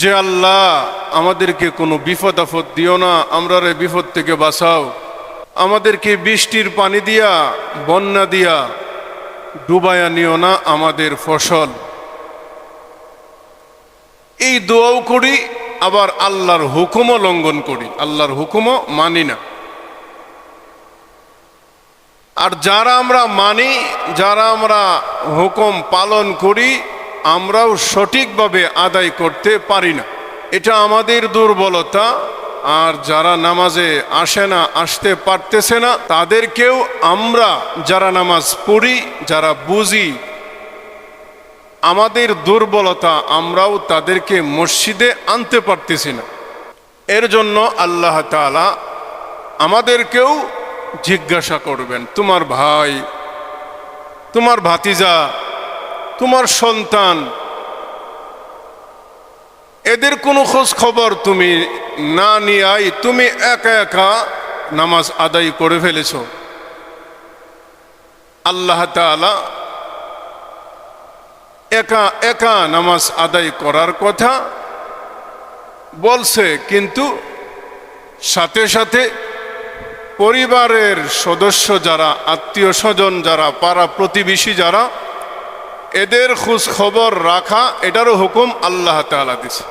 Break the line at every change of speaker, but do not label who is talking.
যে আল্লাহ আমাদেরকে কোনো বিপদ আপদ দিও না, আমরা রে বিপদ থেকে বাঁচাও, আমাদেরকে বৃষ্টির পানি দিয়া বন্যা দিয়া ডুবায়া নিও না আমাদের ফসল। এই দোয়াও করি, আবার আল্লাহর হুকুমও লঙ্ঘন করি, আল্লাহর হুকুমও মানি না। আর যারা আমরা মানি, যারা আমরা হুকুম পালন করি, আমরাও সঠিকভাবে আদায় করতে পারি না। এটা আমাদের দুর্বলতা। আর যারা নামাজে আসে না, আসতে পারতেছে না, তাদেরকেও আমরা যারা নামাজ পড়ি, যারা বুঝি, আমাদের দুর্বলতা, আমরাও তাদেরকে মসজিদে আনতে পারতেছি না। এর জন্য আল্লাহ তাআলা আমাদেরকেও জিজ্ঞাসা করবেন, তোমার ভাই, তোমার ভাতিজা, তোমার সন্তান, এদের কোনো খোঁজ খবর তুমি না নিয়াই তুমি একা একা নামাজ আদায় করে ফেলেছ। আল্লাহ তাআলা একা একা নামাজ আদায় করার কথা বলছে, কিন্তু সাথে সাথে পরিবারের সদস্য যারা, আত্মীয় স্বজন যারা, পাড়া প্রতিবেশী যারা, এদের খোঁজ খবর রাখা, এটারও হুকুম আল্লাহ তাআলা দিয়েছে।